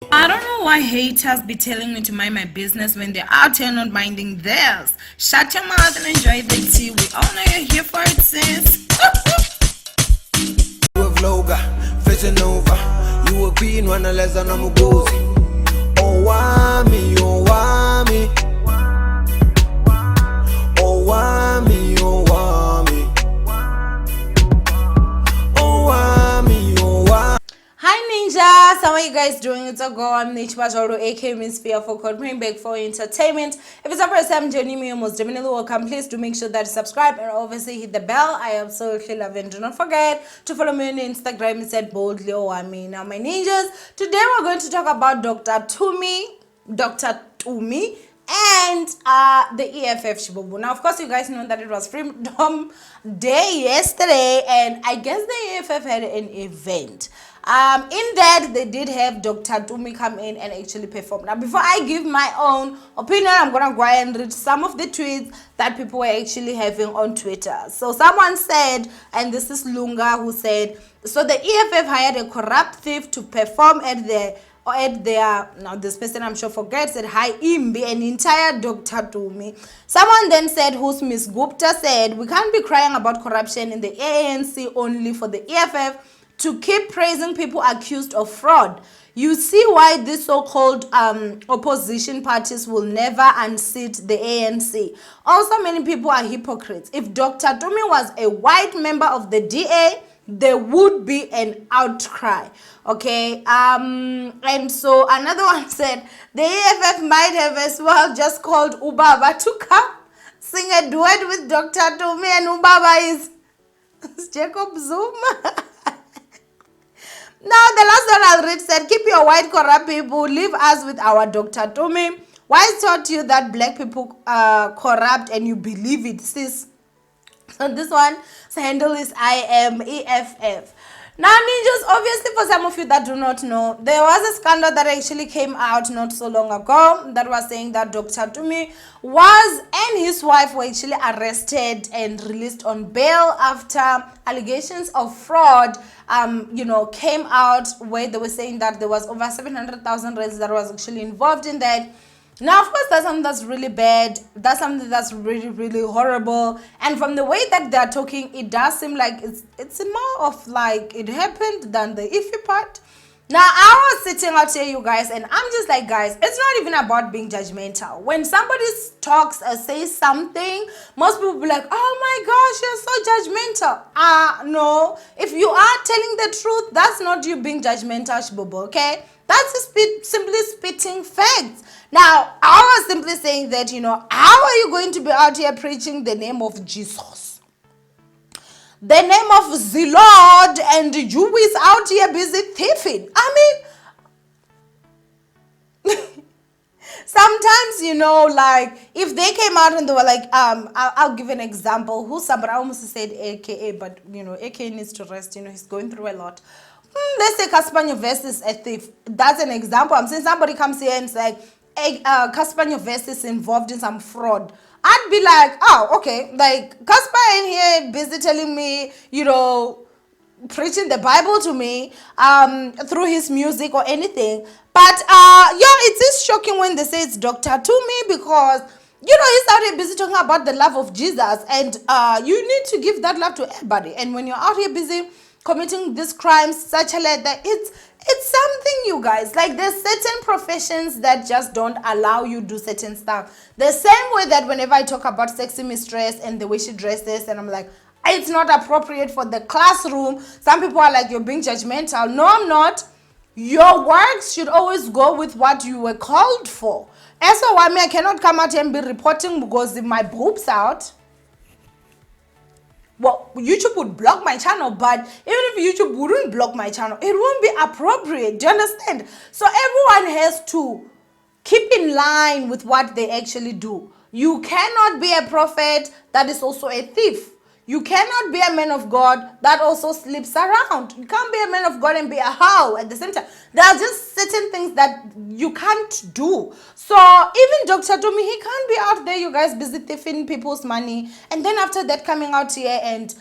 I don't know why haters be telling me to mind my business when they're out here not minding theirs. Shut your mouth and enjoy the tea. We all know you're here for it, sis. You a vlogger, fishing over. You a queen, wanna less than I'm a gozy. Owamie, Owamie. Owamie, Owamie. Owamie, Owamie. Hi ninjas, how are you guys doing? It's a go. I'm Nature Majoro, aka Miss Fear for Code Bring back for entertainment. If it's the first time joining me, you're most definitely welcome. Please do make sure that you subscribe and obviously hit the bell. I absolutely love it. And do not forget to follow me on Instagram. It's at boldly Owamie. Now, my ninjas, today we're going to talk about Dr. Tumi, and the EFF Shibobu. Now, of course, you guys know that it was Freedom Day yesterday, and I guess the EFF had an event. In that, they did have Dr. Tumi come in and actually perform. Now, before I give my own opinion, I'm going to go and read some of the tweets that people were actually having on Twitter. So someone said, and this is Lunga who said, so the EFF hired a corrupt thief to perform at their, now this person I'm sure forgets, said, hi Imbi, an entire Dr. Tumi. Someone then said, who's Miss Gupta, said, we can't be crying about corruption in the ANC only for the EFF to keep praising people accused of fraud. You see why these so-called opposition parties will never unseat the ANC. Also, many people are hypocrites. If Dr. Tumi was a white member of the DA, there would be an outcry. Okay, and so another one said the EFF might have as well just called Ubaba to come sing a duet with Dr. Tumi, and Ubaba is Jacob Zuma. Now, the last one I'll read said, keep your white corrupt people, leave us with our Dr. Tumi. Why taught you that black people are corrupt and you believe it, sis? So this one's handle is IMEFF. Now, ninjas, obviously for some of you that do not know, there was a scandal that actually came out not so long ago that was saying that Dr. Tumi was and his wife were actually arrested and released on bail after allegations of fraud came out, where they were saying that there was over 700,000 rands that was actually involved in that. Now, of course, that's something that's really bad. That's something that's really, really horrible. And from the way that they're talking, it does seem like it's more of like it happened than the iffy part. Now, I was sitting out here, you guys, and I'm just like, guys, it's not even about being judgmental. When somebody talks or says something, most people be like, oh my gosh, you're so judgmental. No. If you are telling the truth, that's not you being judgmental, Shibobo, okay? That's simply spitting facts. Now, I was simply saying that, how are you going to be out here preaching the name of Jesus? The name of the Lord, and you is out here busy thieving. I mean, sometimes, like, if they came out and they were like, I'll give an example. Somebody I almost said AKA, but, AKA needs to rest. He's going through a lot. Let's say Caspanyo Vest is a thief. That's an example. I'm saying somebody comes here and it's like, Caspanyo Vest is involved in some fraud. I'd be like, oh, okay. Like, Casper in here busy telling me, preaching the Bible to me through his music or anything. But, it is shocking when they say it's Dr. Tumi because, he's out here busy talking about the love of Jesus. And you need to give that love to everybody. And when you're out here busy committing these crimes, such a like that, it's something, you guys. Like, there's certain professions that just don't allow you to do certain stuff. The same way that whenever I talk about sexy mistress and the way she dresses, and I'm like, it's not appropriate for the classroom. Some people are like, you're being judgmental. No, I'm not. Your works should always go with what you were called for. As for Owamie, I cannot come out and be reporting because if my boob's out, well, YouTube would block my channel, but even if YouTube wouldn't block my channel, it won't be appropriate. Do you understand? So everyone has to keep in line with what they actually do. You cannot be a prophet that is also a thief. You cannot be a man of God that also sleeps around. You can't be a man of God and be a hoe at the same time. There are just certain things that you can't do. So even Dr. Tumi, he can't be out there, you guys, busy thieving people's money. And then after that, coming out here and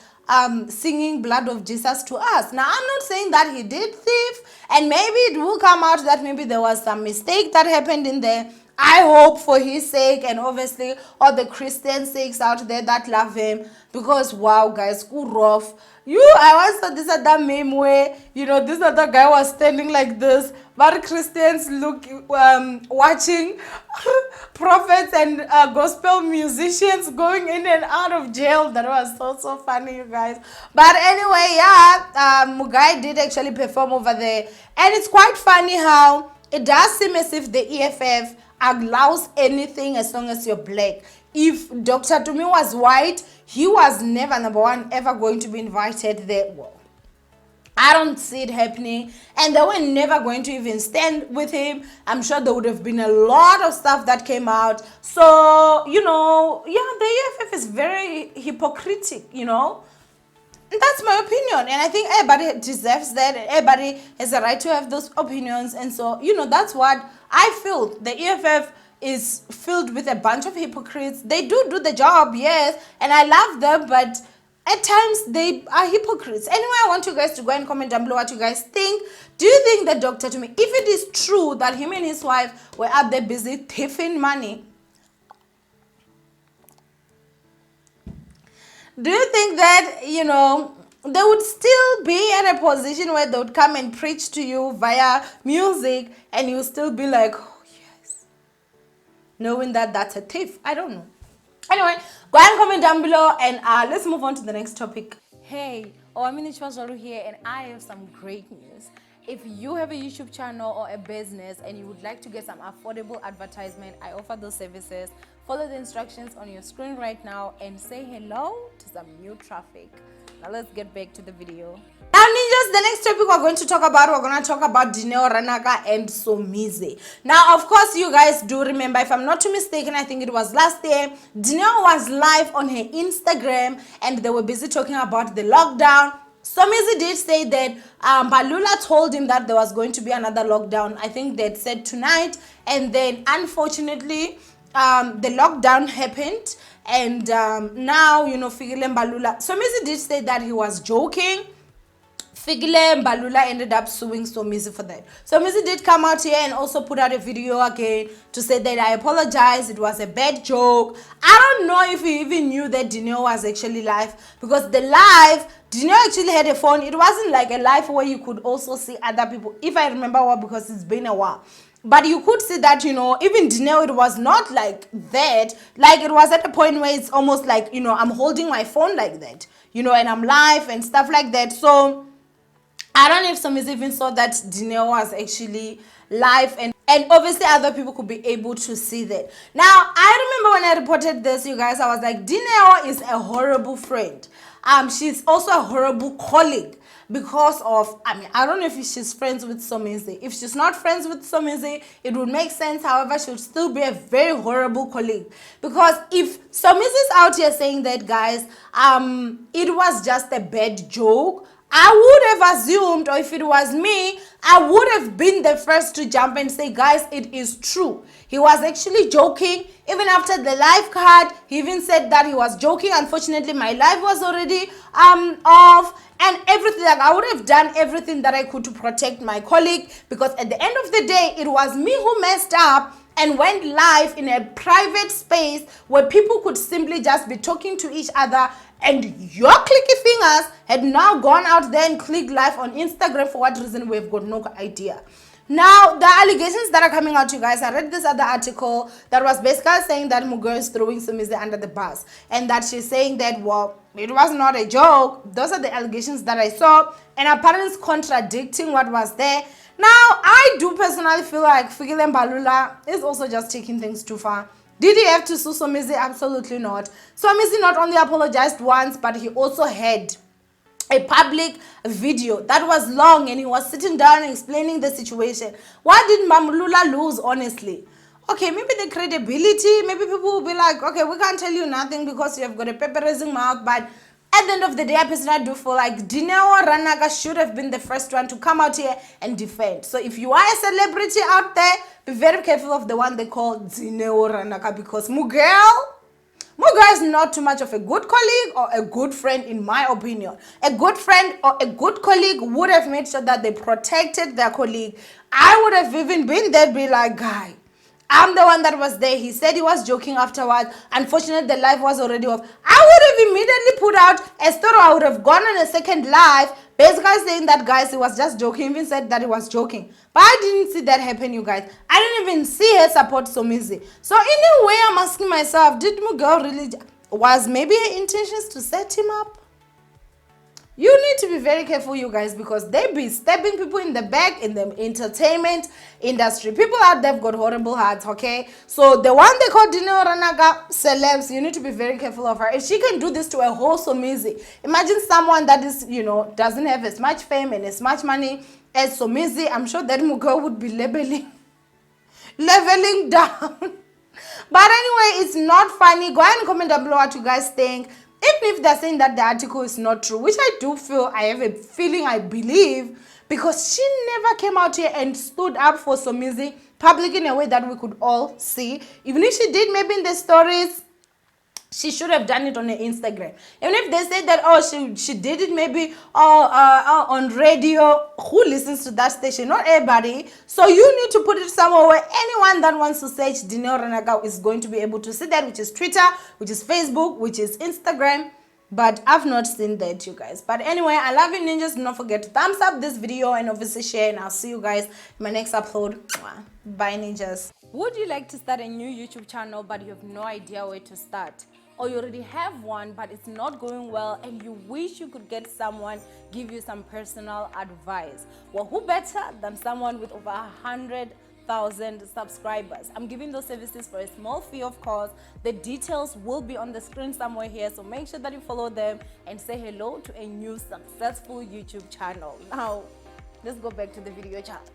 singing blood of Jesus to us. Now, I'm not saying that he did thief, and maybe it will come out that maybe there was some mistake that happened in there. I hope for his sake, and obviously all the Christian sakes out there that love him, because wow guys, good rough. I once saw this other meme where, this other guy was standing like this, but Christians watching prophets and gospel musicians going in and out of jail. That was so funny, you guys. But anyway, yeah, Mugai did actually perform over there, and it's quite funny how it does seem as if the EFF allows anything as long as you're black. If Dr. Tumi was white, he was never, number one, ever going to be invited there. Well, I don't see it happening, and they were never going to even stand with him. I'm sure there would have been a lot of stuff that came out. So, yeah, the EFF is very hypocritical, That's my opinion, and I think everybody deserves that, and everybody has a right to have those opinions. And so, that's what I feel. The EFF is filled with a bunch of hypocrites. They do the job, yes, and I love them, but at times they are hypocrites. Anyway, I want you guys to go and comment down below what you guys think. Do you think that Dr. Tumi, if it is true that him and his wife were out there busy thieving money, do you think that, they would still be in a position where they would come and preach to you via music, and you still be like, oh yes, knowing that that's a thief? I don't know. Anyway, go ahead and comment down below, and let's move on to the next topic. Hey, Owamie here, and I have some great news. If you have a YouTube channel or a business and you would like to get some affordable advertisement, I offer those services. Follow the instructions on your screen right now and say hello to some new traffic. Now let's get back to the video. Now ninjas, the next topic we're going to talk about Dineo Ranaka and Somizi. Now, of course, you guys do remember, if I'm not too mistaken, I think it was last year, Dineo was live on her Instagram and they were busy talking about the lockdown. Somizi did say that Balula told him that there was going to be another lockdown. I think they'd said tonight, and then unfortunately the lockdown happened, and now, Figile Balula, Somizi did say that he was joking. Figile Balula ended up suing Somizi for that. Somizi did come out here and also put out a video again to say that I apologize, it was a bad joke. I don't know if he even knew that Dineo was actually live, because the live, Dineo actually had a phone. It wasn't like a live where you could also see other people, if I remember well, because it's been a while. But you could see that, even Dineo, it was not like that. Like, it was at a point where it's almost like, I'm holding my phone like that, and I'm live and stuff like that. So I don't know if some even saw that Dineo was actually live, and obviously other people could be able to see that. Now, I remember when I reported this, you guys, I was like, Dineo is a horrible friend. She's also a horrible colleague, because of, I don't know if she's friends with Somizi. If she's not friends with Somizi, it would make sense. However, she would still be a very horrible colleague, because if Somizi is out here saying that, guys, it was just a bad joke, I would have assumed, or if it was me, I would have been the first to jump and say, guys, it is true. He was actually joking. Even after the live card, he even said that he was joking. Unfortunately, my live was already off, and everything. Like, I would have done everything that I could to protect my colleague, because at the end of the day, it was me who messed up and went live in a private space where people could simply just be talking to each other, and your clicky fingers had now gone out there and clicked live on Instagram. For what reason, we've got no idea. Now, the allegations that are coming out, you guys, I read this other article that was basically saying that Mugo is throwing Somizi under the bus, and that she's saying that, well, it was not a joke. Those are the allegations that I saw, and apparently it's contradicting what was there. Now, I do personally feel like Figile Balula is also just taking things too far. Did he have to sue Somizi? Absolutely not. Somizi not only apologized once, but he also had a public video that was long, and he was sitting down and explaining the situation. Why did Mamlula lose, honestly? Okay, maybe the credibility, maybe people will be like, okay, we can't tell you nothing because you have got a pepper-raising mouth, but at the end of the day, I personally do feel like Dineo Ranaka should have been the first one to come out here and defend. So if you are a celebrity out there, be very careful of the one they call Dineo Ranaka, because Mugel, Muga is not too much of a good colleague or a good friend, in my opinion. A good friend or a good colleague would have made sure that they protected their colleague. I would have even been there, be like, guy, I'm the one that was there. He said he was joking afterwards. Unfortunately, the live was already off. I would have immediately put out a story. I would have gone on a second live, basically saying that, guys, he was just joking. He even said that he was joking. But I didn't see that happen, you guys. I didn't even see her support Somizi. So in a way, I'm asking myself, did Muga really, was maybe her intentions to set him up? You need to be very careful, you guys, because they be stabbing people in the back in the entertainment industry. People out there have got horrible hearts, okay? So the one they call Dineo Ranaka, celebs, you need to be very careful of her. If she can do this to a wholesome Somizi, imagine someone that is, doesn't have as much fame and as much money as Somizi. I'm sure that Muga would be leveling down. But anyway, it's not funny. Go ahead and comment down below what you guys think. Even if they're saying that the article is not true, which I do feel, I have a feeling, I believe, because she never came out here and stood up for Somizi public in a way that we could all see. Even if she did, maybe in the stories, she should have done it on her Instagram. Even if they say that, oh, she did it maybe on radio, who listens to that station? Not everybody. So you need to put it somewhere where anyone that wants to search Dineo Ranaka is going to be able to see that, which is Twitter, which is Facebook, which is Instagram. But I've not seen that, you guys. But anyway, I love you, ninjas. Do not forget to thumbs up this video and obviously share. And I'll see you guys in my next upload. Bye, ninjas. Would you like to start a new YouTube channel but you have no idea where to start? Or you already have one but it's not going well and you wish you could get someone give you some personal advice? Well, who better than someone with over 100,000 subscribers? I'm giving those services for a small fee, of course. The details will be on the screen somewhere here, so make sure that you follow them and say hello to a new successful YouTube channel. Now, let's go back to the video chat.